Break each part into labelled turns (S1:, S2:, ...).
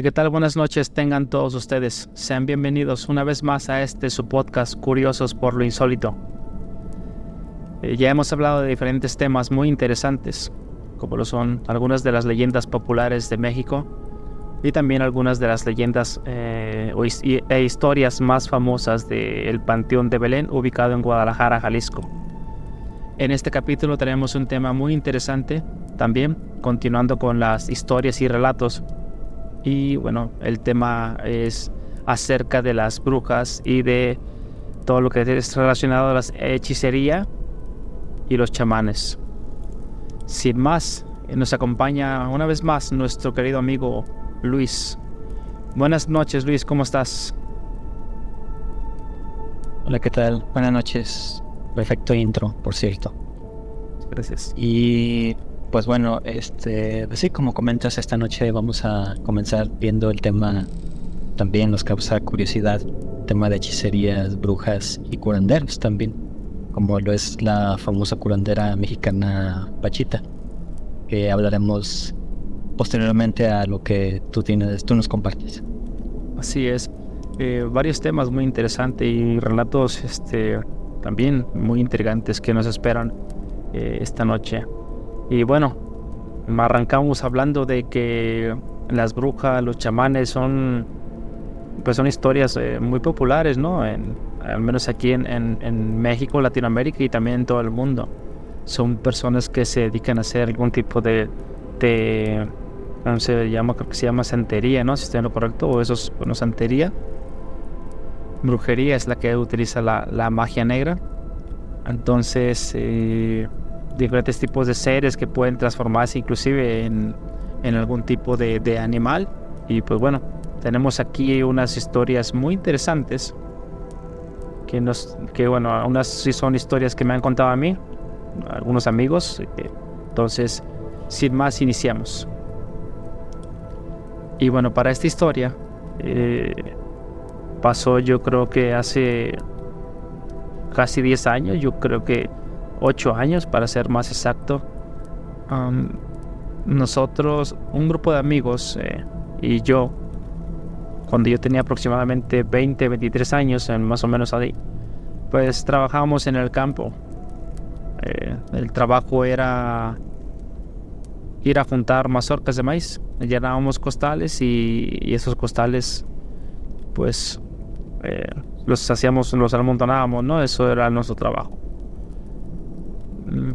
S1: ¿qué tal? Buenas noches tengan todos ustedes. Sean bienvenidos una vez más a su podcast Curiosos por lo Insólito. Ya hemos hablado de diferentes temas muy interesantes, como lo son algunas de las leyendas populares de México y también algunas de las leyendas e historias más famosas del Panteón de Belén, ubicado en Guadalajara, Jalisco. En este capítulo tenemos un tema muy interesante también, continuando con las historias y relatos. Y bueno, el tema es acerca de las brujas y de todo lo que es relacionado a la hechicería y los chamanes. Sin más, nos acompaña una vez más nuestro querido amigo Luis. Buenas noches, Luis, ¿cómo estás?
S2: Hola, ¿qué tal? Buenas noches. Perfecto intro, por cierto.
S1: Gracias.
S2: Y pues bueno, así como comentas, esta noche vamos a comenzar viendo el tema, también nos causa curiosidad, tema de hechicerías, brujas y curanderos también, como lo es la famosa curandera mexicana Pachita, que hablaremos posteriormente a lo que tú nos compartes.
S1: Así es, varios temas muy interesantes y relatos también muy intrigantes que nos esperan esta noche. Y bueno, arrancamos hablando de que las brujas, los chamanes son historias muy populares, ¿no? Al menos aquí en México, Latinoamérica y también en todo el mundo. Son personas que se dedican a hacer algún tipo de ¿cómo se llama? Creo que se llama santería, ¿no? Si estoy en lo correcto, o eso es, bueno, santería. Brujería es la que utiliza la magia negra. Entonces, diferentes tipos de seres que pueden transformarse inclusive en algún tipo de animal. Y pues bueno, tenemos aquí unas historias muy interesantes que bueno, unas sí son historias que me han contado a mí, algunos amigos. Entonces, sin más, iniciamos. Y bueno, para esta historia pasó, yo creo que hace casi 10 años, yo creo que 8 años para ser más exacto. Nosotros, un grupo de amigos y yo, cuando yo tenía aproximadamente 20, 23 años, más o menos ahí, pues trabajábamos en el campo. El trabajo era ir a juntar mazorcas de maíz. Llenábamos costales y esos costales, pues, los amontonábamos, ¿no? Eso era nuestro trabajo.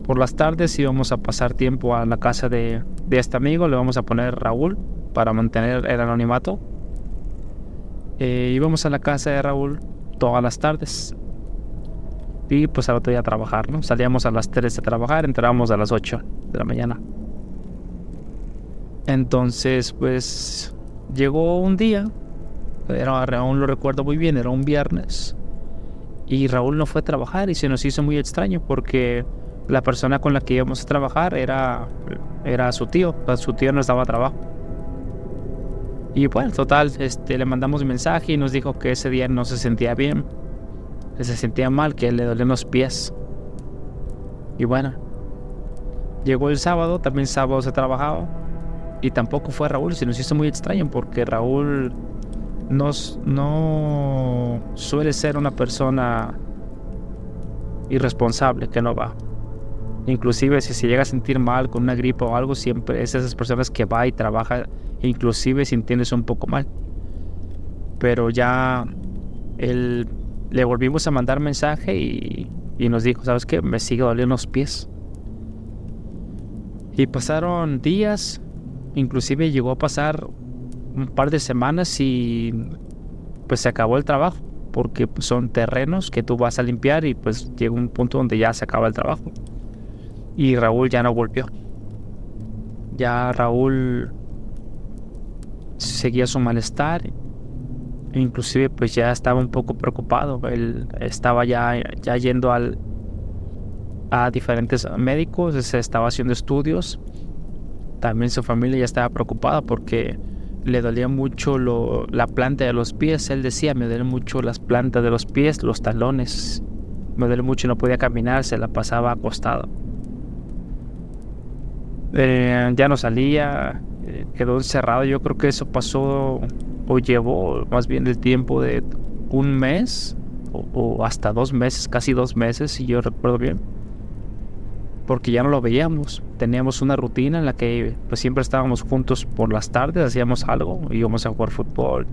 S1: Por las tardes íbamos a pasar tiempo a la casa de este amigo, le vamos a poner Raúl para mantener el anonimato. Íbamos a la casa de Raúl todas las tardes y pues al otro día a trabajar, ¿no? Salíamos a las 3 de trabajar, entrábamos a las 8 de la mañana. Entonces, pues, llegó un día, aún lo recuerdo muy bien, era un viernes, y Raúl no fue a trabajar y se nos hizo muy extraño porque la persona con la que íbamos a trabajar era su tío nos daba trabajo. Y bueno, total, le mandamos un mensaje y nos dijo que ese día no se sentía bien, que se sentía mal, que le dolían los pies. Y bueno, llegó el sábado, también sábado se trabajaba, y tampoco fue Raúl. Se nos hizo muy extraño porque Raúl no suele ser una persona irresponsable que no va. Inclusive si se llega a sentir mal con una gripa o algo, siempre es esas personas que va y trabaja, inclusive sintiéndose un poco mal. Pero ya le volvimos a mandar mensaje y nos dijo, ¿sabes qué? Me sigue doliendo los pies. Y pasaron días, inclusive llegó a pasar un par de semanas y pues se acabó el trabajo, porque pues, son terrenos que tú vas a limpiar y pues llega un punto donde ya se acaba el trabajo. Y Raúl ya no volvió. Ya Raúl seguía su malestar, inclusive pues ya estaba un poco preocupado. Él estaba ya yendo a diferentes médicos, se estaba haciendo estudios. También su familia ya estaba preocupada porque le dolía mucho la planta de los pies. Él decía, me duelen mucho las plantas de los pies, los talones. Me duele mucho, no podía caminar, se la pasaba acostado. Ya no salía, quedó encerrado. Yo creo que eso pasó o llevó más bien el tiempo de un mes o hasta 2 meses, casi 2 meses, si yo recuerdo bien, porque ya no lo veíamos. Teníamos una rutina en la que pues siempre estábamos juntos por las tardes, hacíamos algo, íbamos a jugar fútbol,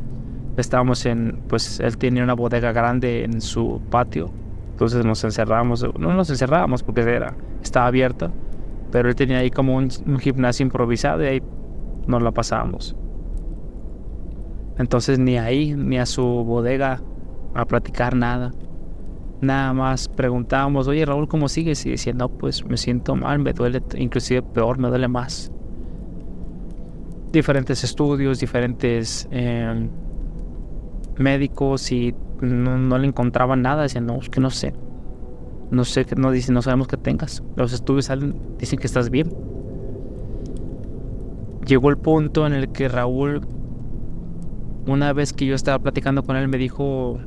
S1: estábamos pues él tenía una bodega grande en su patio, entonces nos encerrábamos, no nos encerrábamos porque estaba abierta, pero él tenía ahí como un gimnasio improvisado y ahí nos la pasábamos. Entonces ni ahí ni a su bodega a platicar nada. Nada más preguntábamos, oye Raúl, ¿cómo sigues? Y decía, no, pues me siento mal, me duele, inclusive peor, me duele más. Diferentes estudios, diferentes médicos y no le encontraban nada. Decían, no, es que no sé, no dicen, no sabemos qué tengas. Los estudios dicen que estás bien. Llegó el punto en el que Raúl, una vez que yo estaba platicando con él, me dijo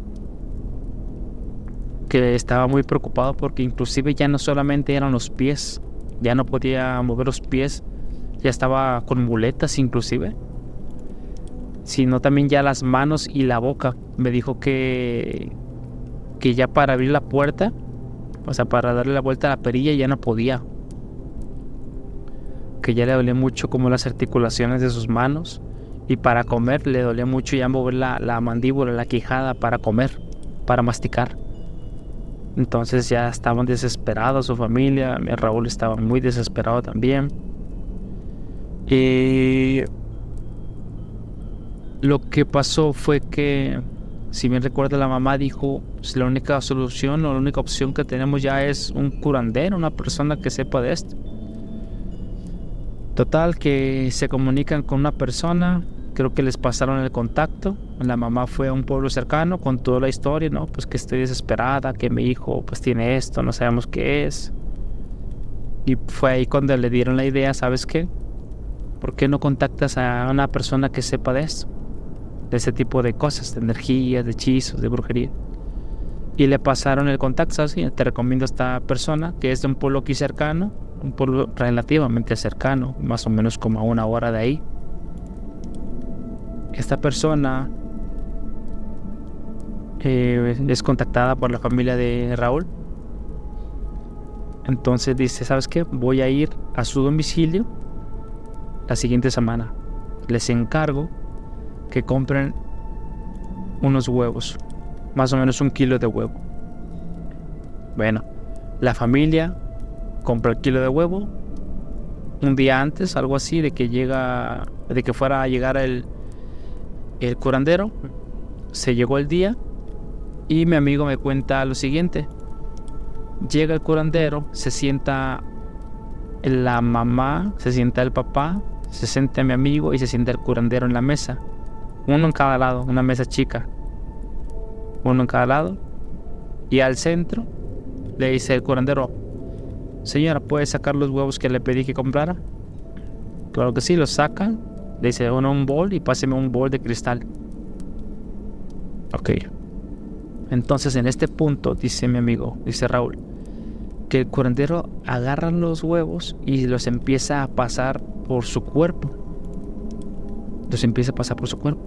S1: que estaba muy preocupado porque inclusive ya no solamente eran los pies, ya no podía mover los pies, ya estaba con muletas inclusive, sino también ya las manos y la boca. Me dijo que ya para abrir la puerta, o sea, para darle la vuelta a la perilla ya no podía, que ya le dolía mucho como las articulaciones de sus manos, y para comer le dolía mucho ya mover la mandíbula, la quijada para comer, para masticar. Entonces ya estaban desesperados su familia, mi Raúl estaba muy desesperado también. Y lo que pasó fue que, si bien recuerdo, la mamá dijo, pues la única solución o la única opción que tenemos ya es un curandero, una persona que sepa de esto. Total, que se comunican con una persona, creo que les pasaron el contacto. La mamá fue a un pueblo cercano con toda la historia, ¿no? Pues que estoy desesperada, que mi hijo pues tiene esto, no sabemos qué es. Y fue ahí cuando le dieron la idea, ¿sabes qué? ¿Por qué no contactas a una persona que sepa de esto? De ese tipo de cosas, de energías, de hechizos, de brujería. Y le pasaron el contacto, ¿sabes? Te recomiendo a esta persona que es de un pueblo aquí cercano, un pueblo relativamente cercano, más o menos como a 1 hora de ahí. Esta persona es contactada por la familia de Raúl. Entonces dice, ¿sabes qué? Voy a ir a su domicilio la siguiente semana. Les encargo que compren unos huevos, más o menos 1 kilo de huevo. Bueno, la familia compra el kilo de huevo un día antes, algo así, de que fuera a llegar el curandero. Se llegó el día y mi amigo me cuenta lo siguiente. Llega el curandero, se sienta la mamá, se sienta el papá, se sienta mi amigo y se sienta el curandero en la mesa. Uno en cada lado, una mesa chica. Uno en cada lado. Y al centro le dice el curandero, señora, ¿puede sacar los huevos que le pedí que comprara? Claro que sí, los sacan. Le dice, uno un bol y páseme un bol de cristal. Ok. Entonces en este punto, dice mi amigo, dice Raúl, que el curandero agarra los huevos y los empieza a pasar por su cuerpo. Los empieza a pasar por su cuerpo.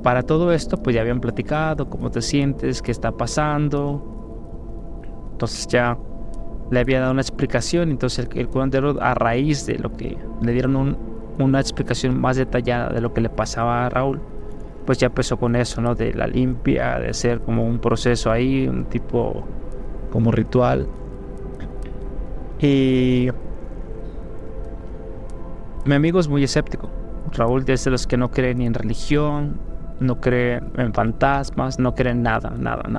S1: Para todo esto, pues ya habían platicado, cómo te sientes, qué está pasando. Entonces ya le había dado una explicación. Entonces el curandero, a raíz de lo que le dieron una explicación más detallada de lo que le pasaba a Raúl, pues ya empezó con eso, ¿no? De la limpia, de hacer como un proceso ahí, un tipo como ritual. Y mi amigo es muy escéptico. Raúl es de los que no cree ni en religión, no cree en fantasmas, no cree en nada.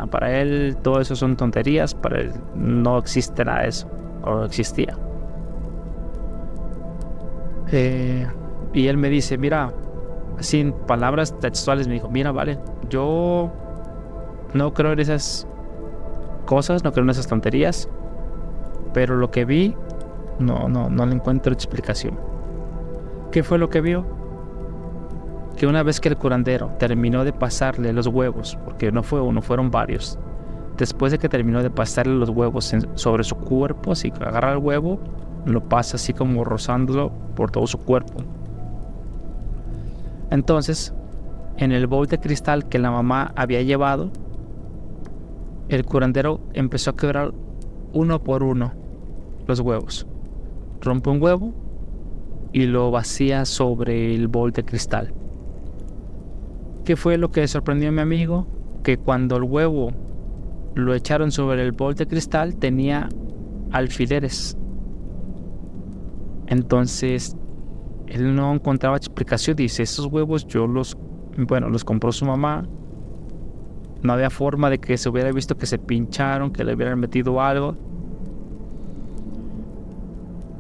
S1: Para él todo eso son tonterías, para él no existe nada de eso, o no existía. Y él me dice, mira, así en palabras textuales me dijo, mira, vale, yo no creo en esas cosas, no creo en esas tonterías, pero lo que vi no le encuentro explicación. ¿Qué fue lo que vio? Que una vez que el curandero terminó de pasarle los huevos, porque no fue uno, fueron varios, después de que terminó de pasarle los huevos sobre su cuerpo, así que agarra el huevo, lo pasa así como rozándolo por todo su cuerpo, Entonces, en el bowl de cristal que la mamá había llevado, el curandero empezó a quebrar uno por uno los huevos. Rompe un huevo y lo vacía sobre el bowl de cristal. ¿Qué fue lo que sorprendió a mi amigo? Que cuando el huevo lo echaron sobre el bol de cristal tenía alfileres. Entonces él no encontraba explicación. Dice, esos huevos los compró su mamá. No había forma de que se hubiera visto que se pincharon, que le hubieran metido algo.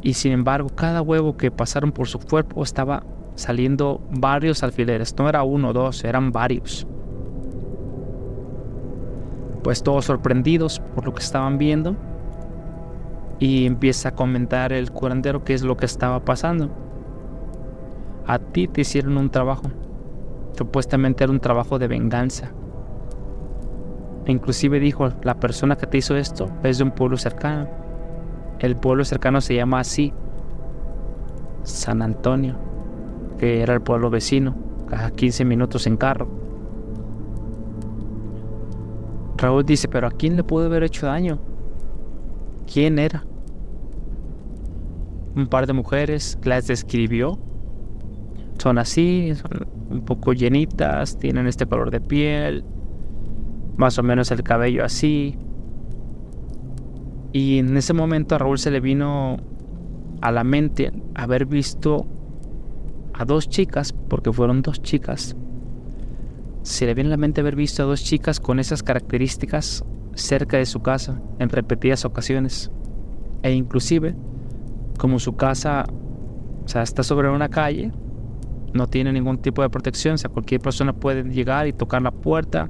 S1: Y sin embargo, cada huevo que pasaron por su cuerpo estaba saliendo varios alfileres. No era uno o dos, eran varios. Pues todos sorprendidos por lo que estaban viendo, y empieza a comentar el curandero qué es lo que estaba pasando. A ti te hicieron un trabajo. Supuestamente era un trabajo de venganza. E inclusive dijo, la persona que te hizo esto es de un pueblo cercano. El pueblo cercano se llama así, San Antonio, que era el pueblo vecino, a 15 minutos en carro. Raúl dice, pero ¿a quién le pudo haber hecho daño? ¿Quién era? Un par de mujeres, las describió. Son así, son un poco llenitas, tienen este color de piel, más o menos el cabello así. Y en ese momento a Raúl se le vino a la mente haber visto a dos chicas, porque fueron dos chicas. Se le viene a la mente haber visto a dos chicas con esas características cerca de su casa en repetidas ocasiones. E inclusive, como su casa, está sobre una calle, no tiene ningún tipo de protección, cualquier persona puede llegar y tocar la puerta,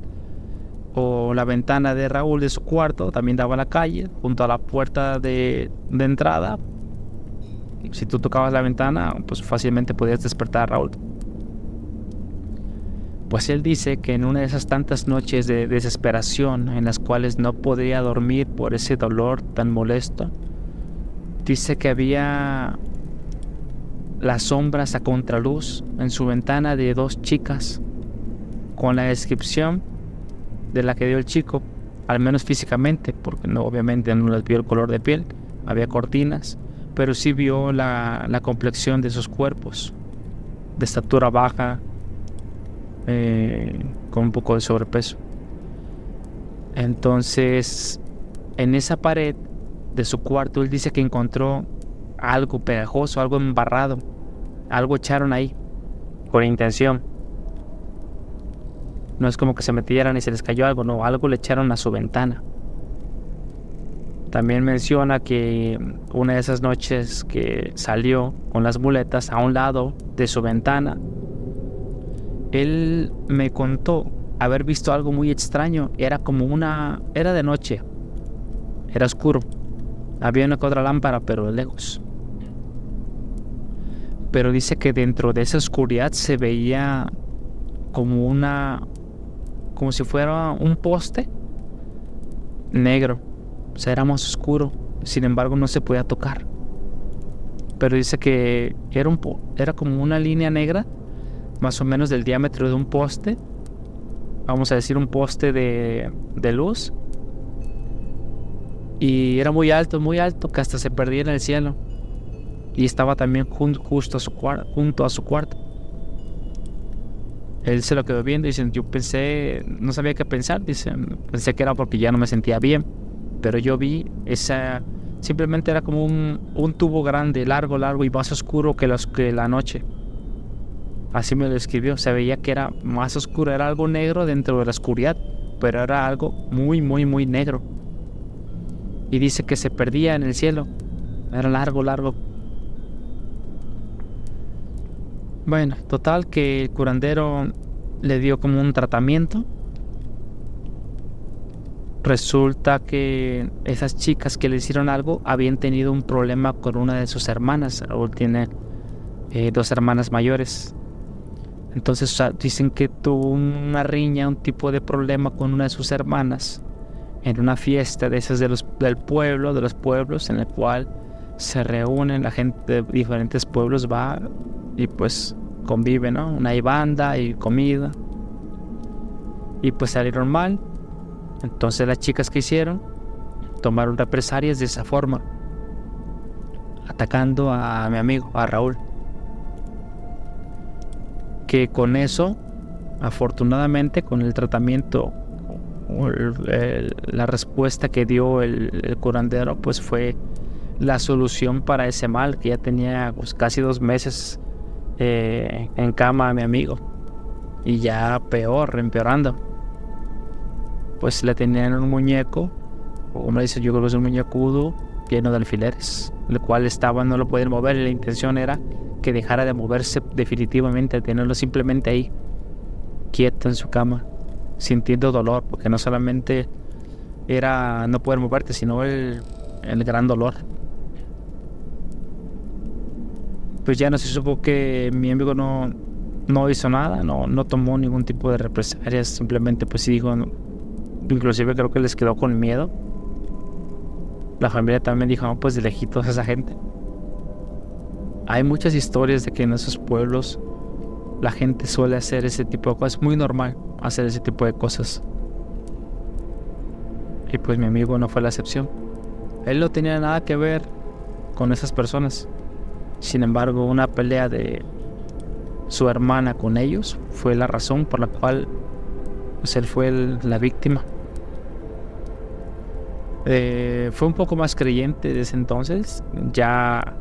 S1: o la ventana de Raúl de su cuarto también daba a la calle, junto a la puerta de entrada. Si tú tocabas la ventana, pues fácilmente podías despertar a Raúl. Pues él dice que en una de esas tantas noches de desesperación en las cuales no podía dormir por ese dolor tan molesto, dice que había las sombras a contraluz en su ventana de dos chicas, con la descripción de la que dio el chico, al menos físicamente, porque no, obviamente no les vio el color de piel, había cortinas, pero sí vio la complexión de sus cuerpos, de estatura baja, con un poco de sobrepeso. Entonces, en esa pared de su cuarto, él dice que encontró algo pegajoso, algo embarrado, algo echaron ahí, con intención. No es como que se metieran y se les cayó algo, no, algo le echaron a su ventana. También menciona que una de esas noches que salió con las muletas a un lado de su ventana, él me contó haber visto algo muy extraño. Era de noche, era oscuro, había una que otra lámpara, pero de lejos. Pero dice que dentro de esa oscuridad se veía como si fuera un poste negro. O sea, era más oscuro, sin embargo no se podía tocar. Pero dice que era como una línea negra, más o menos del diámetro de un poste. Vamos a decir un poste de luz. Y era muy alto, que hasta se perdía en el cielo. Y estaba también junto a su cuarto. Él se lo quedó viendo y dice, yo pensé, no sabía qué pensar. Dice, pensé que era porque ya no me sentía bien. Pero yo vi simplemente era como un tubo grande, largo y más oscuro que la noche. Así me lo describió. Se veía que era más oscuro, era algo negro dentro de la oscuridad, pero era algo muy, muy, muy negro. Y dice que se perdía en el cielo. Era largo. Bueno, total que el curandero le dio como un tratamiento. Resulta que esas chicas que le hicieron algo habían tenido un problema con una de sus hermanas. Raúl tiene 2 hermanas mayores. Entonces dicen que tuvo una riña, un tipo de problema con una de sus hermanas en una fiesta de esas del pueblo, de los pueblos, en el cual se reúnen la gente de diferentes pueblos, va y pues convive, ¿no? Hay banda y comida. Y pues salieron mal. Entonces las chicas que hicieron tomaron represalias de esa forma, atacando a mi amigo, a Raúl. Que con eso, afortunadamente, con el tratamiento, la respuesta que dio el curandero, pues fue la solución para ese mal, que ya tenía pues, casi 2 meses en cama a mi amigo. Y ya peor, empeorando. Pues le tenían un muñeco, o como le dice, yo creo que es un muñecudo lleno de alfileres, el cual no lo podían mover, y la intención era que dejara de moverse definitivamente, tenerlo simplemente ahí, quieto en su cama, sintiendo dolor, porque no solamente era no poder moverte, sino el gran dolor. Pues ya no se supo, que mi amigo no hizo nada, no tomó ningún tipo de represalias, simplemente pues sí dijo, inclusive creo que les quedó con miedo. La familia también dijo, no, pues de lejitos a esa gente. Hay muchas historias de que en esos pueblos la gente suele hacer ese tipo de cosas. Es muy normal hacer ese tipo de cosas. Y pues mi amigo no fue la excepción. Él no tenía nada que ver con esas personas. Sin embargo, una pelea de su hermana con ellos fue la razón por la cual pues él fue la víctima. Fue un poco más creyente desde entonces. Ya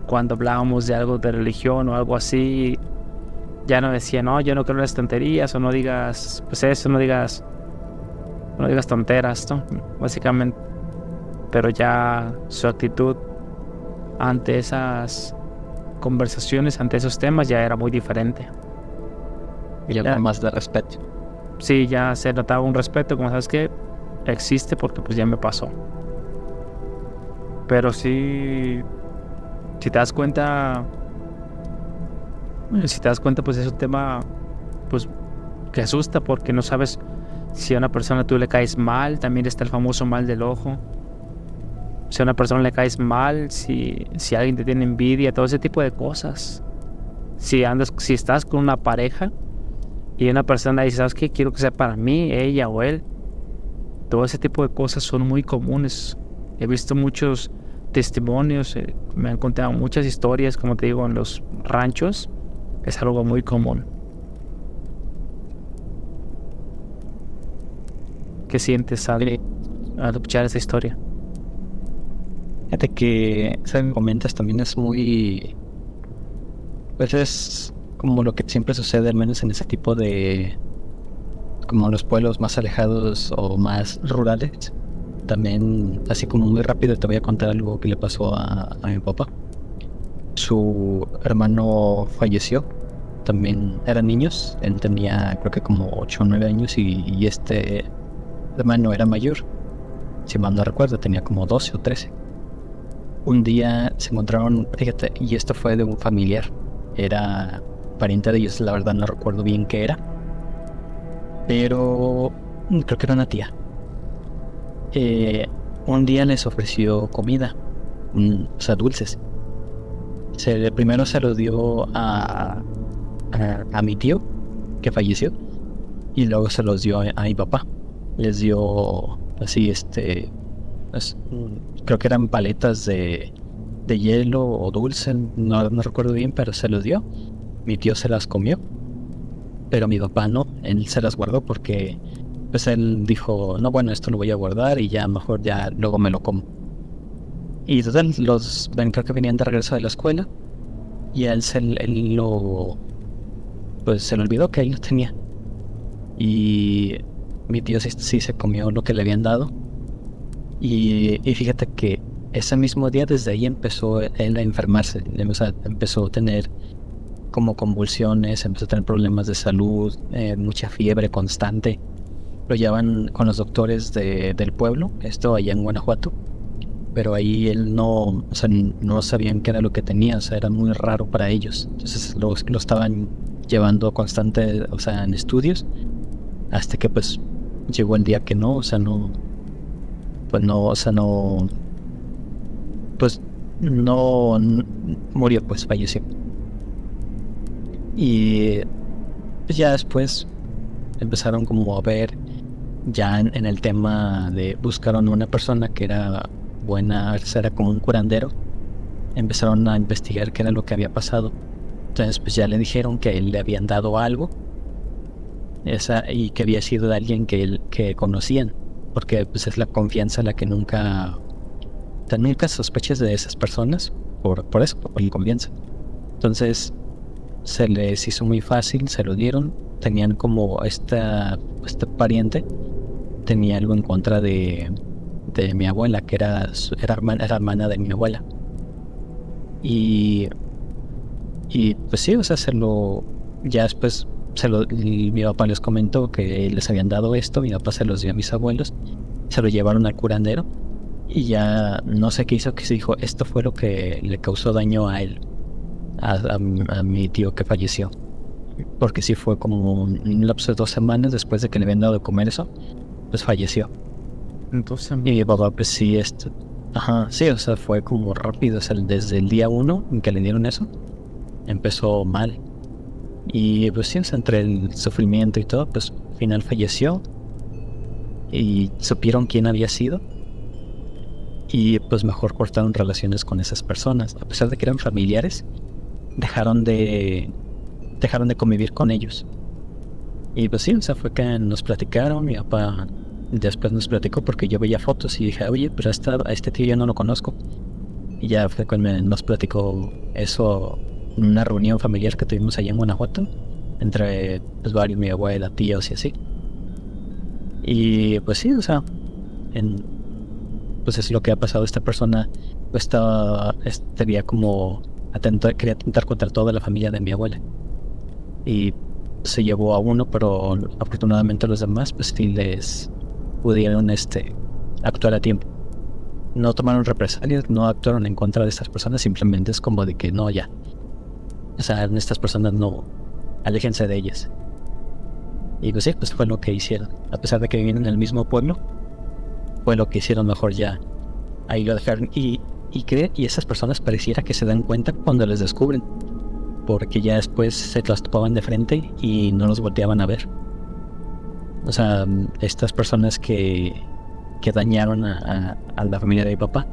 S1: cuando hablábamos de algo de religión o algo así, ya no decía, no, yo no creo en las tonterías, o no digas, pues eso, no digas tonteras, ¿no? Básicamente. Pero ya su actitud ante esas conversaciones, ante esos temas, ya era muy diferente.
S2: Y ya con más de respeto.
S1: Sí, ya se notaba un respeto, como sabes que existe porque pues ya me pasó. Pero sí, si te das cuenta, pues es un tema pues que asusta, porque no sabes si a una persona tú le caes mal. También está el famoso mal del ojo. Si a una persona le caes mal, si alguien te tiene envidia, todo ese tipo de cosas. Si estás con una pareja y una persona dice, ¿sabes qué? Quiero que sea para mí, ella o él. Todo ese tipo de cosas son muy comunes. He visto muchos testimonios, me han contado muchas historias, como te digo, en los ranchos. Es algo muy común. ¿Qué sientes al escuchar esa historia?
S2: Fíjate que eso que comentas también es muy... Pues es como lo que siempre sucede, al menos en ese tipo de... como los pueblos más alejados o más rurales. También, así como muy rápido, te voy a contar algo que le pasó a mi papá. Su hermano falleció. También eran niños. Él tenía creo que como 8 o 9 años y este hermano era mayor. Si mal no recuerdo, tenía como 12 o 13. Un día se encontraron, fíjate, y esto fue de un familiar. Era pariente de ellos, la verdad no recuerdo bien qué era. Pero creo que era una tía. Un día les ofreció comida, o sea, dulces. Primero se los dio a mi tío, que falleció, y luego se los dio a mi papá. Les dio así, creo que eran paletas de hielo o dulce, no recuerdo bien, pero se los dio. Mi tío se las comió, pero mi papá no, él se las guardó porque pues él dijo, no, bueno, esto lo voy a guardar y ya mejor ya luego me lo como. Y total, creo que venían de regreso de la escuela y a él se le olvidó que él lo tenía. Y mi tío sí se comió lo que le habían dado. Y fíjate que ese mismo día, desde ahí empezó él a enfermarse. O sea, empezó a tener como convulsiones, empezó a tener problemas de salud, mucha fiebre constante. Lo llevan con los doctores del pueblo, esto allá en Guanajuato. Pero ahí él no sabían qué era lo que tenía, o sea, era muy raro para ellos. Entonces lo estaban llevando constante, o sea, en estudios, hasta que pues llegó el día que no murió, pues falleció. Y pues ya después empezaron como a ver, ya en el tema de buscaron una persona que era buena, era como un curandero. Empezaron a investigar qué era lo que había pasado. Entonces pues ya le dijeron que a él le habían dado algo y que había sido de alguien que conocían, porque pues es la confianza la que nunca, o sea, nunca sospeches de esas personas por eso, por la confianza. Entonces se les hizo muy fácil, se lo dieron. Tenían como este pariente tenía algo en contra de mi abuela, que era hermana de mi abuela. Y pues sí, o sea, ya después mi papá les comentó que les habían dado esto, mi papá se los dio a mis abuelos, se lo llevaron al curandero y ya no sé qué hizo, que se dijo, esto fue lo que le causó daño a él, a mi tío que falleció. Porque sí fue como un lapso de 2 semanas después de que le habían dado de comer eso, pues falleció.
S1: Entonces,
S2: Y mi papá pues sí, sí, o sea, fue como rápido, o sea, desde el día 1 en que le dieron eso, empezó mal. Y pues sí, o sea, entre el sufrimiento y todo, pues al final falleció. Y supieron quién había sido. Y pues mejor cortaron relaciones con esas personas. A pesar de que eran familiares, dejaron de convivir con ellos. Y pues sí, o sea, fue que nos platicaron. Mi papá después nos platicó porque yo veía fotos y dije, oye, pero a este tío yo no lo conozco. Y ya fue cuando nos platicó eso en una reunión familiar que tuvimos allá en Guanajuato, entre pues varios, mi abuela, tíos y así. Y pues sí, o sea, pues es lo que ha pasado. Esta persona pues estaría como quería atentar contra toda la familia de mi abuela. Y se llevó a uno, pero afortunadamente los demás pues sí les pudieron actuar a tiempo. No tomaron represalias, no actuaron en contra de estas personas, simplemente es como de que no, ya. O sea, estas personas no, aléjense de ellas. Y pues sí, pues fue lo que hicieron. A pesar de que vivían en el mismo pueblo, fue lo que hicieron mejor ya. Ahí lo dejaron. Y esas personas pareciera que se dan cuenta cuando les descubren, porque ya después se los topaban de frente y no los volteaban a ver. O sea, estas personas que dañaron a la familia de mi papá,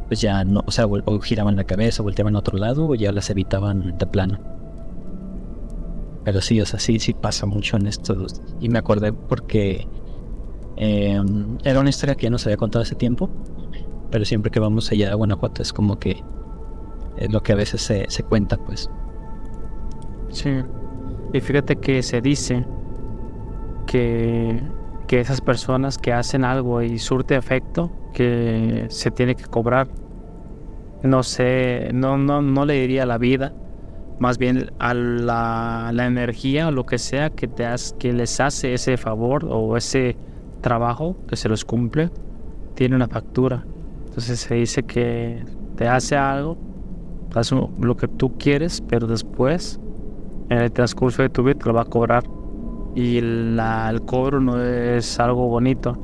S2: pues ya no, o sea, o giraban la cabeza, volteaban a otro lado, o ya las evitaban de plano. Pero sí, o sea, sí pasa mucho en estos. Y me acordé porque era una historia que ya nos había contado hace tiempo, pero siempre que vamos allá a Guanajuato es como que es lo que a veces se cuenta, pues.
S1: sí. Y fíjate que se dice que esas personas que hacen algo y surte efecto, que se tiene que cobrar. No sé, no le diría a la vida, más bien a la energía o lo que sea que les hace ese favor o ese trabajo que se los cumple, tiene una factura. Entonces se dice que te hace algo, hace lo que tú quieres, pero después, en el transcurso de tu vida, te lo va a cobrar. Y el cobro no es algo bonito.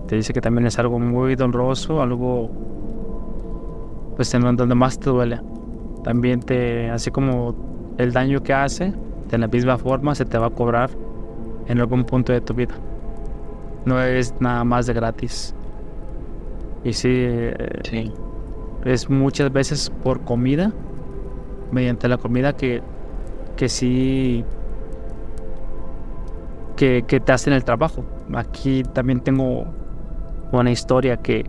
S1: Te dice que también es algo muy doloroso, algo pues en donde más te duele. También así como el daño que hace, de la misma forma se te va a cobrar en algún punto de tu vida. No es nada más de gratis. Y sí,
S2: Sí.
S1: es muchas veces por comida, mediante la comida que sí, que te hacen el trabajo. Aquí también tengo una historia que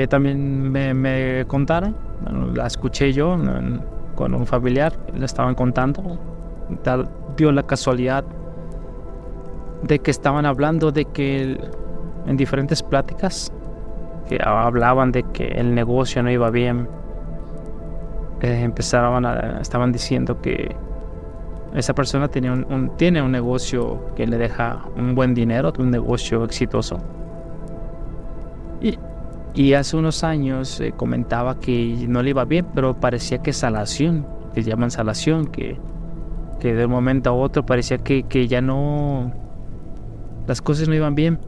S1: también me contaron. Bueno, la escuché yo con un familiar, le estaban contando. Dio la casualidad de que estaban hablando de que en diferentes pláticas que hablaban de que el negocio no iba bien, estaban diciendo que esa persona tiene un negocio que le deja un buen dinero, un negocio exitoso. Y hace unos años comentaba que no le iba bien, pero parecía que salación, que llaman salación, que de un momento a otro parecía que ya no, las cosas no iban bien.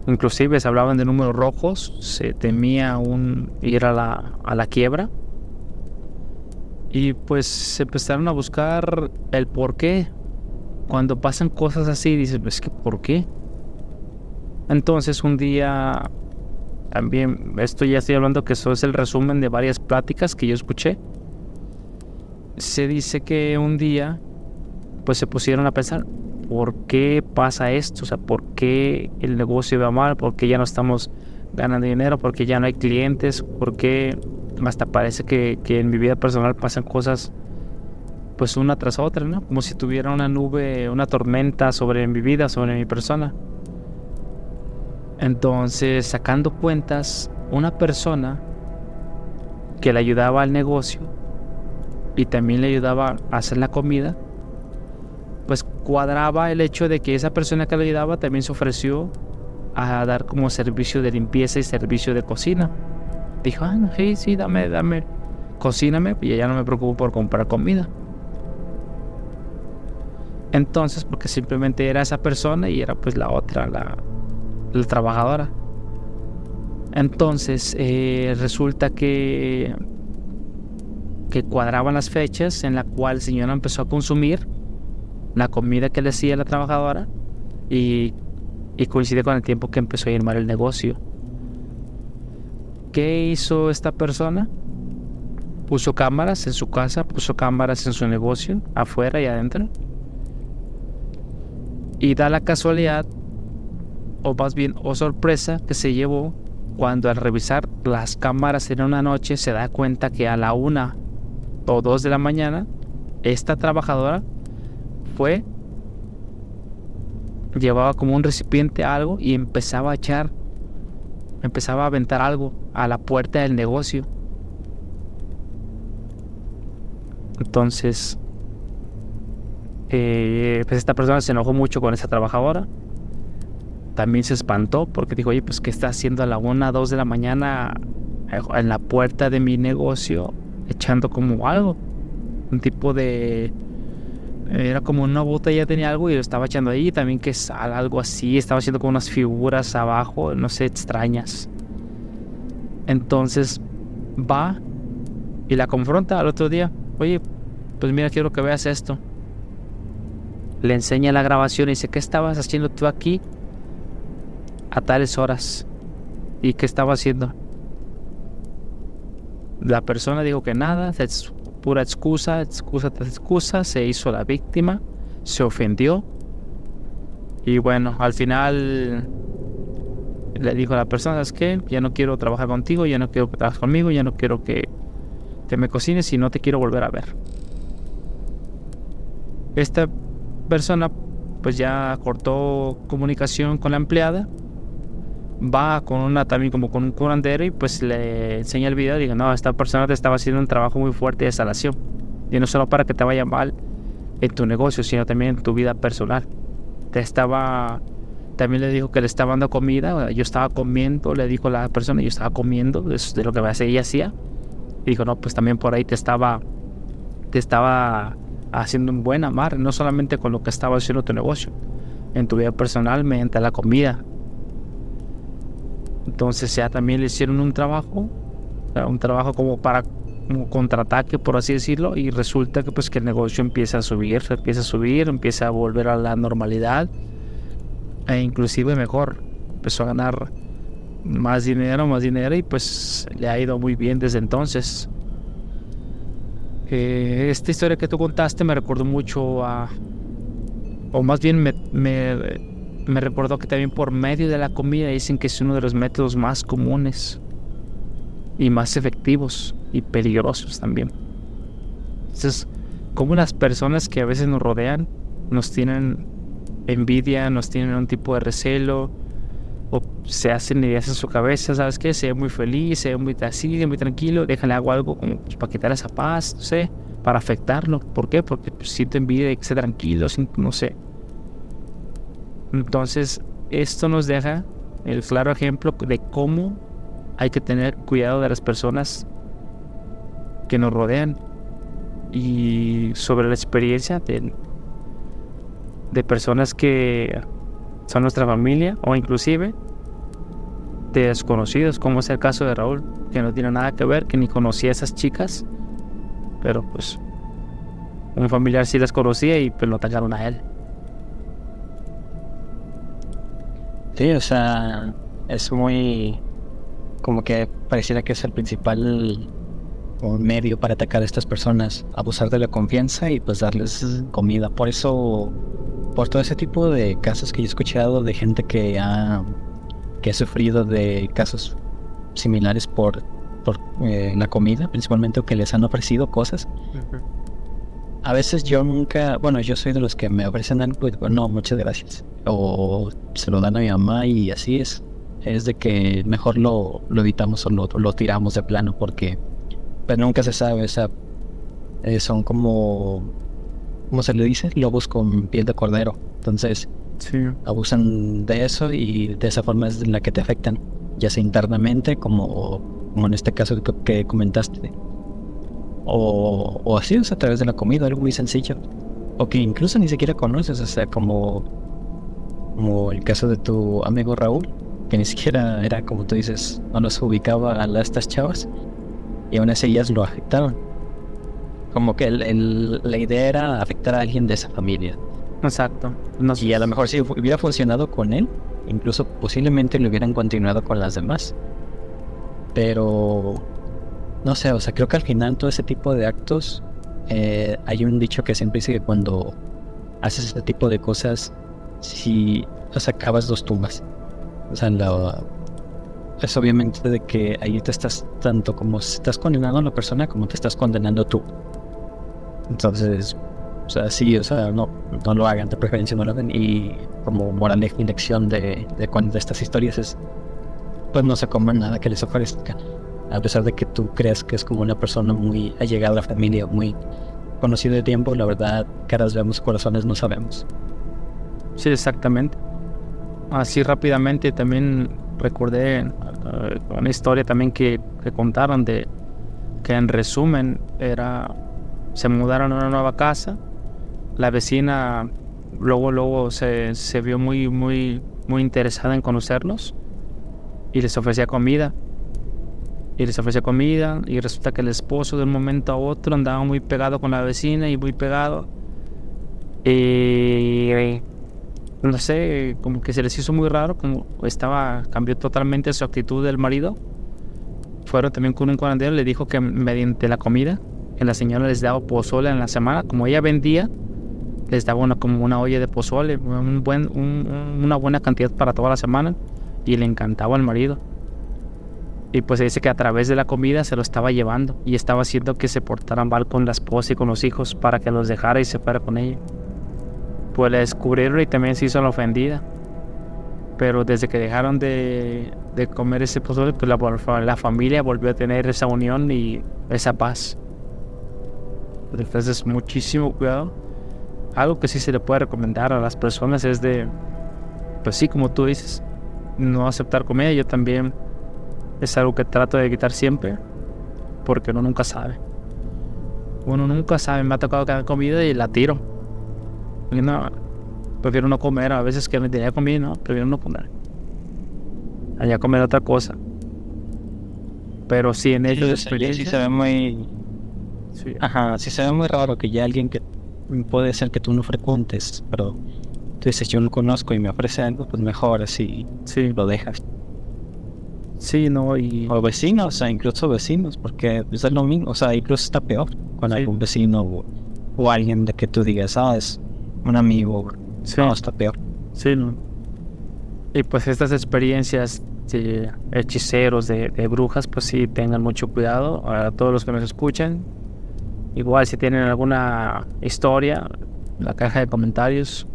S1: Inclusive se hablaban de números rojos, se temía ir a la quiebra. Y pues se empezaron a buscar el por qué. Cuando pasan cosas así, dices, pues que ¿por qué? Entonces un día, también, esto ya estoy hablando que eso es el resumen de varias pláticas que yo escuché. Se dice que un día, pues se pusieron a pensar, ¿por qué pasa esto? O sea, ¿por qué el negocio va mal? ¿Por qué ya no estamos ganando dinero? ¿Por qué ya no hay clientes? ¿Por qué hasta parece que en mi vida personal pasan cosas pues una tras otra, ¿no? Como si tuviera una nube, una tormenta sobre mi vida, sobre mi persona. Entonces, sacando cuentas, una persona que le ayudaba al negocio y también le ayudaba a hacer la comida, pues cuadraba el hecho de que esa persona que le ayudaba también se ofreció a dar como servicio de limpieza y servicio de cocina. Dijo, no, sí, dame, cocíname y ya no me preocupo por comprar comida. Entonces, porque simplemente era esa persona y era pues la otra, la trabajadora. Entonces, resulta que cuadraban las fechas en la cual el señor empezó a consumir la comida que le hacía la trabajadora y coincide con el tiempo que empezó a ir mal el negocio. ¿Qué hizo esta persona? Puso cámaras en su casa, puso cámaras en su negocio, afuera y adentro. Y da la casualidad, o más bien, sorpresa, que se llevó cuando al revisar las cámaras en una noche se da cuenta que a la 1 o 2 de la mañana esta trabajadora llevaba como un recipiente algo y empezaba a aventar algo a la puerta del negocio. Entonces, pues esta persona se enojó mucho con esa trabajadora. También se espantó porque dijo, oye, pues ¿qué está haciendo a la 1, 2 de la mañana en la puerta de mi negocio echando como algo? Un tipo de... Era como una botella, tenía algo y lo estaba echando ahí. También que sal, algo así. Estaba haciendo como unas figuras abajo, no sé, extrañas. Entonces va y la confronta al otro día. Oye, pues mira, quiero que veas esto. Le enseña la grabación y dice, ¿qué estabas haciendo tú aquí a tales horas? ¿Y qué estaba haciendo? La persona dijo que nada, es pura excusa, se hizo la víctima, se ofendió. Y bueno, al final le dijo a la persona, ¿sabes qué? Ya no quiero trabajar contigo, ya no quiero que trabajes conmigo, ya no quiero que me cocines y no te quiero volver a ver. Esta persona pues ya cortó comunicación con la empleada, va también como con un curandero y pues le enseña el video y dice, no, esta persona te estaba haciendo un trabajo muy fuerte de sanación y no solo para que te vaya mal en tu negocio, sino también en tu vida personal. También le dijo que le estaba dando comida, yo estaba comiendo, le dijo la persona, yo estaba comiendo de lo que ella hacía. Y dijo, no, pues también por ahí te estaba haciendo un buen amar, no solamente con lo que estaba haciendo tu negocio, en tu vida personal, mediante la comida. Entonces ya también le hicieron un trabajo como contraataque, por así decirlo, y resulta que pues que el negocio empieza a subir, empieza a volver a la normalidad, e inclusive mejor, empezó a ganar más dinero y pues le ha ido muy bien desde entonces. Esta historia que tú contaste me recordó mucho o más bien me recordó que también por medio de la comida dicen que es uno de los métodos más comunes y más efectivos y peligrosos también. Entonces, como las personas que a veces nos rodean nos tienen envidia, nos tienen un tipo de recelo, o se hacen ideas en su cabeza, ¿sabes qué? Se ve muy feliz, se ve muy así, muy tranquilo, déjale algo como pues, para quitar esa paz, no sé, para afectarlo. ¿Por qué? Porque pues, siento envidia de que esté tranquilo, no sé. Entonces, esto nos deja el claro ejemplo de cómo hay que tener cuidado de las personas que nos rodean y sobre la experiencia de personas que son nuestra familia o inclusive de desconocidos, como es el caso de Raúl, que no tiene nada que ver, que ni conocía a esas chicas pero pues un familiar sí les conocía y pues lo atacaron a él.
S2: Sí, o sea, es muy... como que pareciera que es el principal medio para atacar a estas personas, abusar de la confianza y pues darles comida. Por eso, por todo ese tipo de casos que yo he escuchado de gente que ha sufrido de casos similares por la comida, principalmente, o que les han ofrecido cosas. A veces yo nunca, bueno, yo soy de los que me ofrecen algo y digo, no, muchas gracias. O se lo dan a mi mamá y así es. Es de que mejor lo evitamos o lo tiramos de plano porque pues nunca se sabe, o sea, son como, ¿cómo se le dice? Lobos con piel de cordero. Entonces,
S1: Sí.
S2: abusan de eso y de esa forma es en la que te afectan, ya sea internamente, como en este caso que comentaste. O así, o sea, a través de la comida, algo muy sencillo. O que incluso ni siquiera conoces, o sea, como el caso de tu amigo Raúl, que ni siquiera era, como tú dices, no los ubicaba a estas chavas, y aún así ellas lo afectaron. Como que la idea era afectar a alguien de esa familia.
S1: Exacto.
S2: Y a lo mejor si hubiera funcionado con él, incluso posiblemente lo hubieran continuado con las demás. Pero no sé, o sea, creo que al final todo ese tipo de actos, hay un dicho que siempre dice que cuando haces ese tipo de cosas, si, o sea, cavas dos tumbas. O sea, es obviamente de que ahí te estás, tanto como estás condenando a la persona, como te estás condenando tú. Entonces, o sea, sí, o sea, no lo hagan, de preferencia no lo hagan. Y como moraleja y lección de estas historias es, pues no se coman nada que les ofrezcan. A pesar de que tú creas que es como una persona muy allegada a la familia, muy conocida de tiempo, la verdad, caras vemos, corazones no sabemos.
S1: Sí, exactamente. Así rápidamente también recordé una historia también que contaron de que en resumen se mudaron a una nueva casa. La vecina luego se vio muy interesada en conocerlos y les ofrecía comida. Y resulta que el esposo de un momento a otro andaba muy pegado con la vecina y muy pegado. Y no sé, como que se les hizo muy raro, cambió totalmente su actitud del marido. Fueron también con un curandero, le dijo que mediante la comida, que la señora les daba pozole en la semana, como ella vendía, les daba como una olla de pozole, una buena cantidad para toda la semana, y le encantaba al marido. Y pues se dice que a través de la comida se lo estaba llevando y estaba haciendo que se portaran mal con la esposa y con los hijos para que los dejara y se fuera con ella. Pues la descubrieron y también se hizo la ofendida. Pero desde que dejaron de comer ese pozole, pues la familia volvió a tener esa unión y esa paz. Entonces, muchísimo cuidado. Algo que sí se le puede recomendar a las personas es pues sí, como tú dices, no aceptar comida. Yo también es algo que trato de evitar siempre, porque uno nunca sabe. Me ha tocado que haga comida y la tiro. Y no, prefiero no comer. A veces que me tenía comida, no, prefiero no comer. Allá comer otra cosa. Pero sí, en ellos experiencia.
S2: Sí se ve muy...
S1: Sí.
S2: Ajá, sí se ve muy raro que ya alguien que puede ser que tú no frecuentes, pero tú dices, yo no conozco y me ofrece algo, pues mejor así
S1: Sí.
S2: lo dejas.
S1: Sí, no,
S2: O vecinos, o sea, incluso vecinos, porque pues es lo mismo, o sea, incluso está peor con
S1: Sí.
S2: algún vecino o alguien de que tú digas, es un amigo,
S1: Sí.
S2: no, está peor.
S1: Sí, no. Y pues estas experiencias de hechiceros, de brujas, pues sí, tengan mucho cuidado. A todos los que nos escuchan, igual si tienen alguna historia, en la caja de comentarios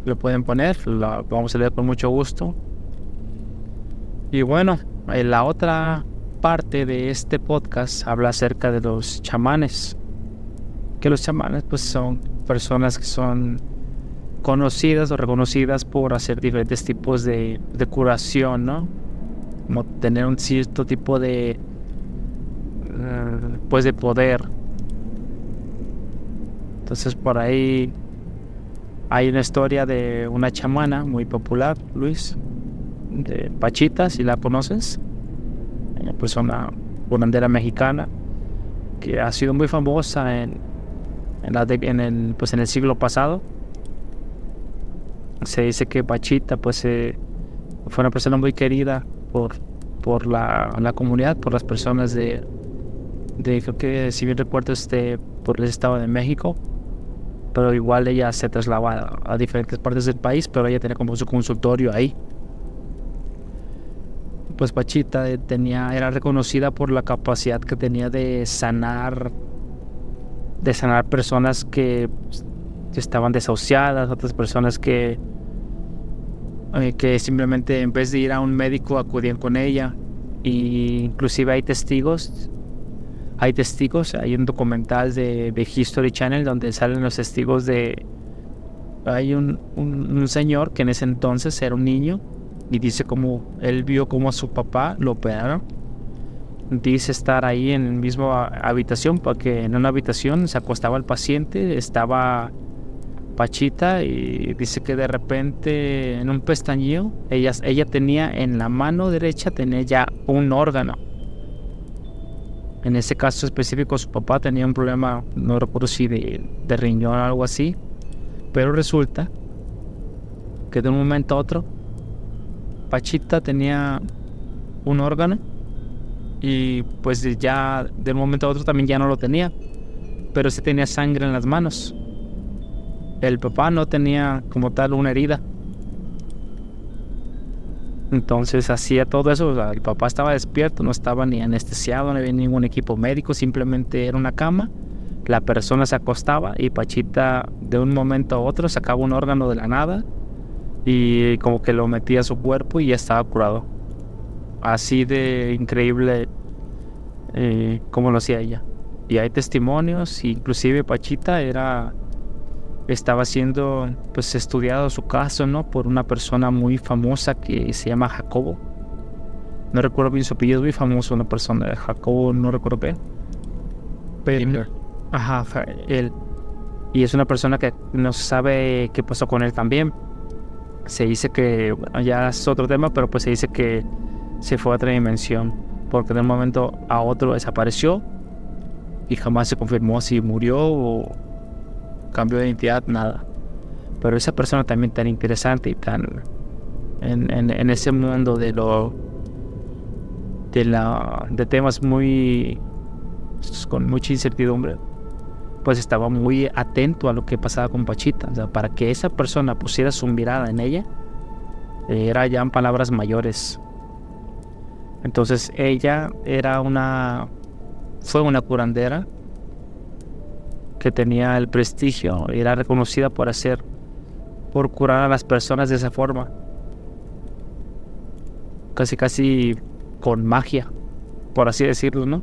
S1: lo pueden poner, lo vamos a leer con mucho gusto. Y bueno, la otra parte de este podcast habla acerca de los chamanes. Que los chamanes pues son personas que son conocidas o reconocidas por hacer diferentes tipos de curación, ¿no? Como tener un cierto tipo de pues de poder. Entonces por ahí hay una historia de una chamana muy popular, Luis, de Pachita, si la conoces. Pues una curandera mexicana que ha sido muy famosa en el siglo pasado. Se dice que Pachita pues fue una persona muy querida por la comunidad, por las personas de creo que, si bien recuerdo, por el Estado de México, pero igual ella se trasladaba a diferentes partes del país, pero ella tenía como su consultorio ahí. Pues Pachita era reconocida por la capacidad que tenía de sanar personas que estaban desahuciadas, otras personas que simplemente en vez de ir a un médico acudían con ella. Y inclusive hay testigos, hay un documental de History Channel donde salen los testigos hay un señor que en ese entonces era un niño, y dice como él vio como a su papá lo operaron. Dice estar ahí en la misma habitación, porque en una habitación se acostaba el paciente, estaba Pachita, y dice que de repente en un pestañeo ella tenía en la mano derecha tenía ya un órgano. En ese caso específico su papá tenía un problema, no recuerdo si de riñón o algo así, pero resulta que de un momento a otro Pachita tenía un órgano, y pues ya de un momento a otro también ya no lo tenía, pero sí tenía sangre en las manos. El papá no tenía como tal una herida. Entonces hacía todo eso, o sea, el papá estaba despierto, no estaba ni anestesiado, no había ningún equipo médico, simplemente era una cama, la persona se acostaba y Pachita de un momento a otro sacaba un órgano de la nada y como que lo metía a su cuerpo y ya estaba curado. Así de increíble como lo hacía ella. Y hay testimonios, inclusive Pachita estaba siendo pues estudiado su caso, ¿no? Por una persona muy famosa que se llama Jacobo. No recuerdo bien su apellido, muy famoso, una persona de Jacobo, no recuerdo bien. Pero, ajá, él. Y es una persona que no se sabe qué pasó con él también. Se dice que, bueno, ya es otro tema, pero pues se dice que se fue a otra dimensión, porque de un momento a otro desapareció y jamás se confirmó si murió o cambio de identidad, nada. Pero esa persona también tan interesante y tan en ese mundo de temas muy con mucha incertidumbre, pues estaba muy atento a lo que pasaba con Pachita. O sea, para que esa persona pusiera su mirada en ella, era ya en palabras mayores. Entonces ella fue una curandera que tenía el prestigio, era reconocida por curar a las personas de esa forma, casi con magia, por así decirlo, ¿no?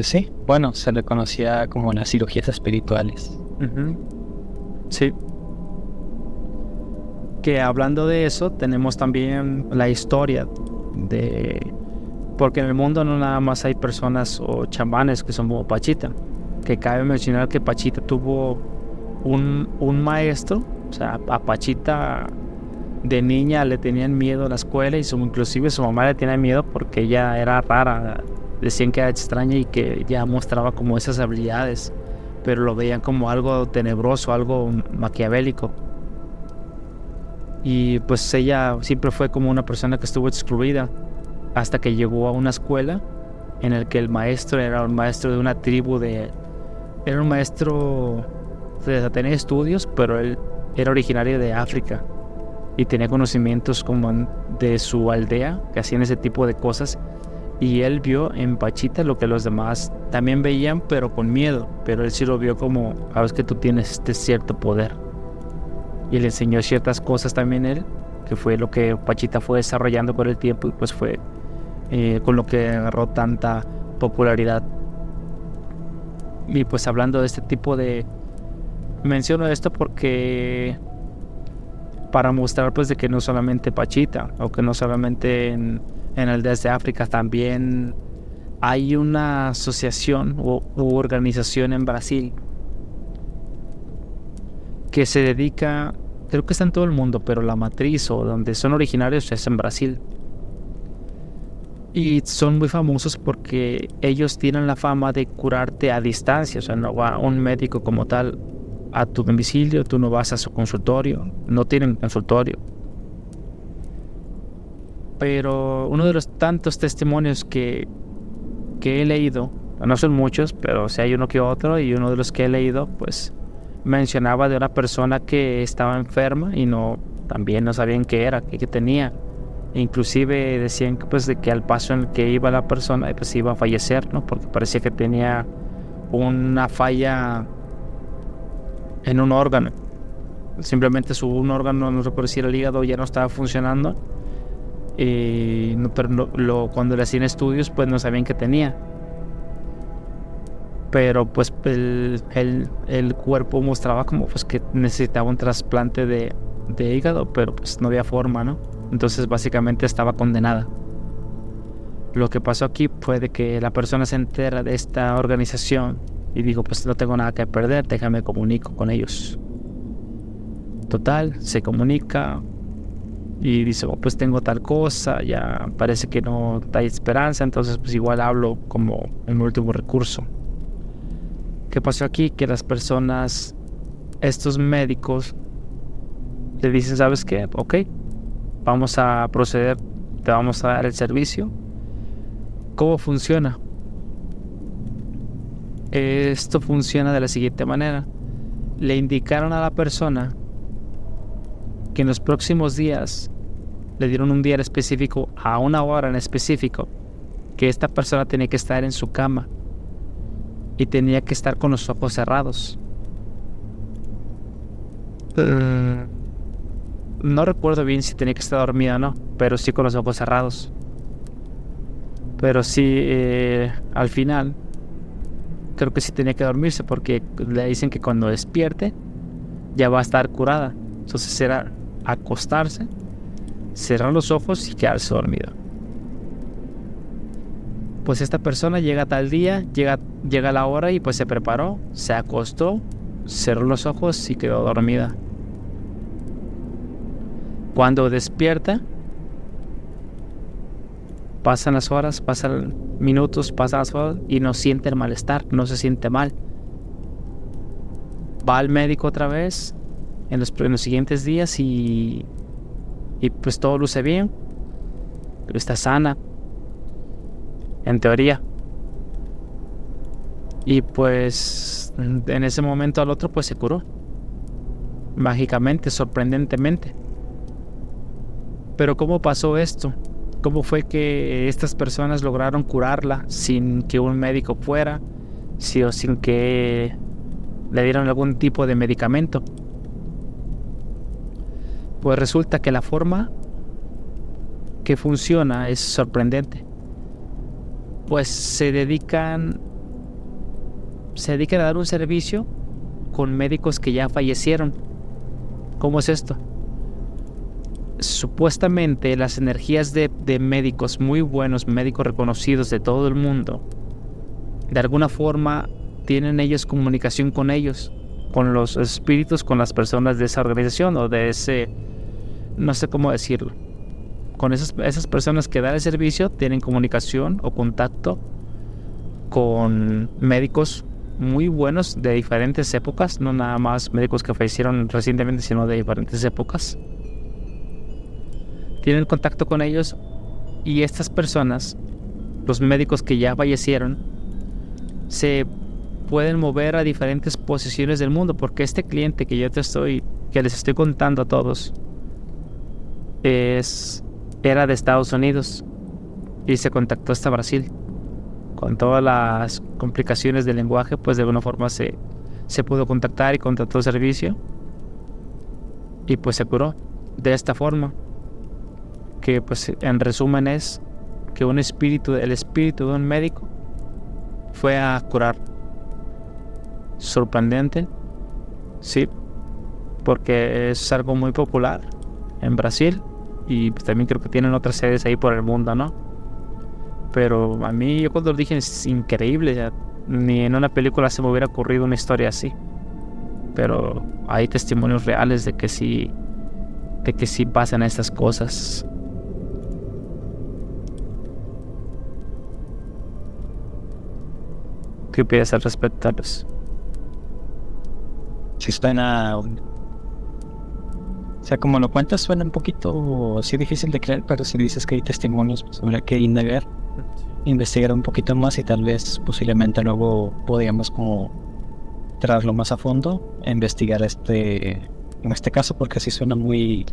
S2: Sí, bueno, se le conocía como las cirugías espirituales.
S1: Uh-huh. Sí. Que hablando de eso, tenemos también la historia porque en el mundo no nada más hay personas o chamanes que son como Pachita, que cabe mencionar que Pachita tuvo un maestro. O sea, a Pachita de niña le tenían miedo a la escuela, y inclusive su mamá le tenía miedo porque ella era rara, decían que era extraña y que ya mostraba como esas habilidades, pero lo veían como algo tenebroso, algo maquiavélico. Y pues ella siempre fue como una persona que estuvo excluida, hasta que llegó a una escuela en el que el maestro era un maestro de una tribu era un maestro, o sea, tenía estudios, pero él era originario de África y tenía conocimientos como de su aldea, que hacían ese tipo de cosas, y él vio en Pachita lo que los demás también veían, pero con miedo, pero él sí lo vio como, sabes que tú tienes este cierto poder, y le enseñó ciertas cosas también él, que fue lo que Pachita fue desarrollando con el tiempo, y pues fue con lo que agarró tanta popularidad. Y pues hablando de este tipo menciono esto porque para mostrar pues de que no solamente Pachita, o que no solamente en aldeas de África, también hay una asociación u organización en Brasil que se dedica, creo que está en todo el mundo, pero la matriz o donde son originarios es en Brasil. Y son muy famosos porque ellos tienen la fama de curarte a distancia. O sea, no va un médico como tal a tu domicilio, tú no vas a su consultorio, no tienen consultorio. Pero uno de los tantos testimonios que he leído, no son muchos, pero sí hay uno que otro, y uno de los que he leído, pues mencionaba de una persona que estaba enferma y también no sabían qué era, qué tenía. Inclusive decían que, pues, de que al paso en el que iba la persona, pues iba a fallecer, ¿no? Porque parecía que tenía una falla en un órgano. Simplemente un órgano, no recuerdo si era el hígado, ya no estaba funcionando. Pero cuando le hacían estudios, pues no sabían qué tenía. Pero pues el cuerpo mostraba como pues que necesitaba un trasplante de hígado, pero pues no había forma, ¿no? Entonces básicamente estaba condenada. Lo que pasó aquí fue de que la persona se entera de esta organización y dijo, pues no tengo nada que perder, déjame comunico con ellos. Total, se comunica y dice, oh, pues tengo tal cosa, ya parece que no hay esperanza, entonces pues igual hablo como en último recurso. ¿Qué pasó aquí? Que las personas, estos médicos, le dicen, ¿sabes qué? Ok, vamos a proceder, te vamos a dar el servicio. ¿Cómo funciona? Esto funciona de la siguiente manera. Le indicaron a la persona que en los próximos días, le dieron un día en específico, a una hora en específico, que esta persona tenía que estar en su cama y tenía que estar con los ojos cerrados. No recuerdo bien si tenía que estar dormida o no, pero sí con los ojos cerrados. Pero sí, al final, creo que sí tenía que dormirse porque le dicen que cuando despierte ya va a estar curada. Entonces era acostarse, cerrar los ojos y quedarse dormido. Pues esta persona llega tal día, llega la hora y pues se preparó, se acostó, cerró los ojos y quedó dormida. Cuando despierta, pasan las horas, pasan minutos, pasan las horas y no siente el malestar, no se siente mal. Va al médico otra vez en los siguientes días y pues todo luce bien, está sana, en teoría. Y pues en ese momento al otro pues se curó, mágicamente, sorprendentemente. Pero ¿cómo pasó esto? ¿Cómo fue que estas personas lograron curarla sin que un médico fuera, sí, o sin que le dieran algún tipo de medicamento? Pues resulta que la forma que funciona es sorprendente. Pues se dedican a dar un servicio con médicos que ya fallecieron. ¿Cómo es esto? Supuestamente las energías de médicos muy buenos, médicos reconocidos de todo el mundo, de alguna forma tienen ellos comunicación con ellos, con los espíritus, con las personas de esa organización o de ese, no sé cómo decirlo, con esas personas que dan el servicio, tienen comunicación o contacto con médicos muy buenos de diferentes épocas, no nada más médicos que fallecieron recientemente, sino de diferentes épocas. Tienen contacto con ellos y estas personas, los médicos que ya fallecieron, se pueden mover a diferentes posiciones del mundo, porque este cliente que les estoy contando a todos, era de Estados Unidos y se contactó hasta Brasil. Con todas las complicaciones del lenguaje, pues de alguna forma se pudo contactar y contrató el servicio y pues se curó de esta forma, que pues en resumen es que el espíritu de un médico fue a curar. Sorprendente, sí, porque es algo muy popular en Brasil y pues también creo que tienen otras sedes ahí por el mundo, ¿no? Pero a mí, yo cuando lo dije, es increíble, ya, ni en una película se me hubiera ocurrido una historia así. Pero hay testimonios reales de que sí pasan estas cosas. ¿Qué opinas al respecto, tal vez?
S2: Si suena... O sea, como lo cuentas, suena un poquito así difícil de creer, pero si dices que hay testimonios, pues habrá que indagar, investigar un poquito más y tal vez posiblemente luego podríamos como traerlo más a fondo e investigar en este caso, porque sí suena muy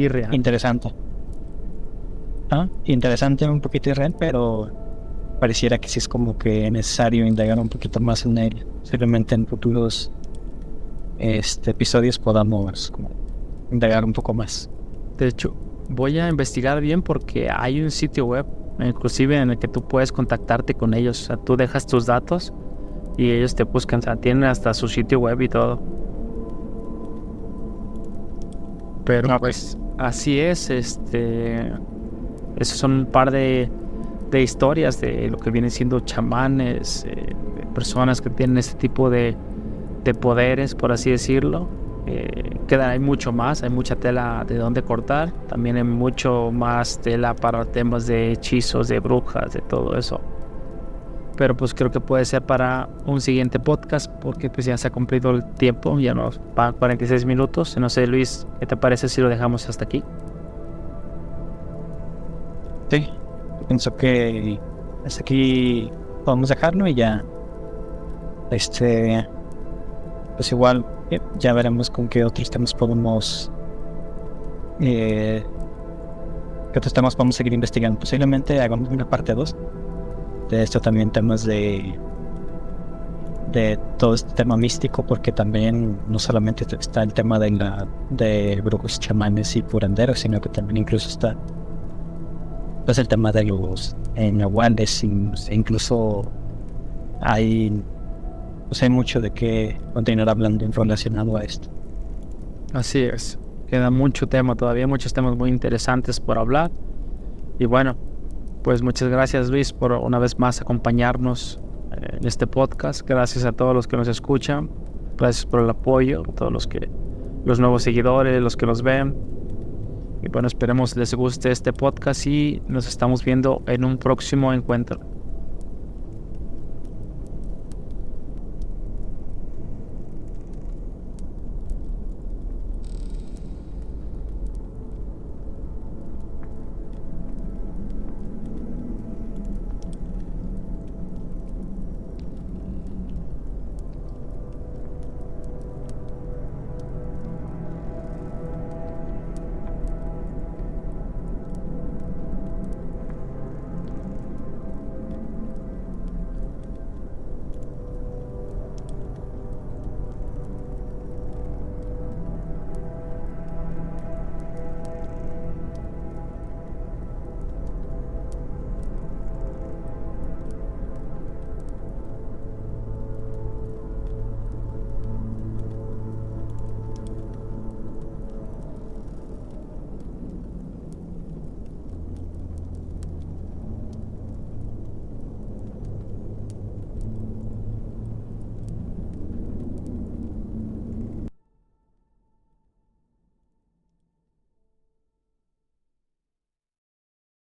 S1: real.
S2: interesante. Interesante, un poquito irreal, pero pareciera que sí es como que necesario indagar un poquito más en él. Posiblemente en futuros episodios podamos como indagar un poco más.
S1: De hecho, voy a investigar bien porque hay un sitio web, inclusive en el que tú puedes contactarte con ellos. O sea, tú dejas tus datos y ellos te buscan. O sea, tienen hasta su sitio web y todo. Pero pues así es. Esos son un par de historias de lo que vienen siendo chamanes, personas que tienen este tipo de poderes, por así decirlo. Hay mucho más, hay mucha tela de donde cortar. También hay mucho más tela para temas de hechizos, de brujas, de todo eso. Pero pues creo que puede ser para un siguiente podcast, porque pues ya se ha cumplido el tiempo, ya nos van 46 minutos. No sé, Luis, ¿qué te parece si lo dejamos hasta aquí?
S2: Sí, pienso que hasta aquí podemos dejarlo y ya pues igual ya veremos con qué otros temas podemos seguir investigando. Posiblemente hagamos una parte 2 de esto, también temas de todo este tema místico, porque también no solamente está el tema de brujos, chamanes y curanderos, sino que también incluso está pues el tema de los nahuales, e incluso hay mucho de qué continuar hablando relacionado a esto.
S1: Así es, queda mucho tema todavía, muchos temas muy interesantes por hablar. Y bueno, pues muchas gracias, Luis, por una vez más acompañarnos en este podcast. Gracias a todos los que nos escuchan, gracias por el apoyo, a todos los nuevos seguidores, los que nos ven. Y bueno, esperemos les guste este podcast y nos estamos viendo en un próximo encuentro.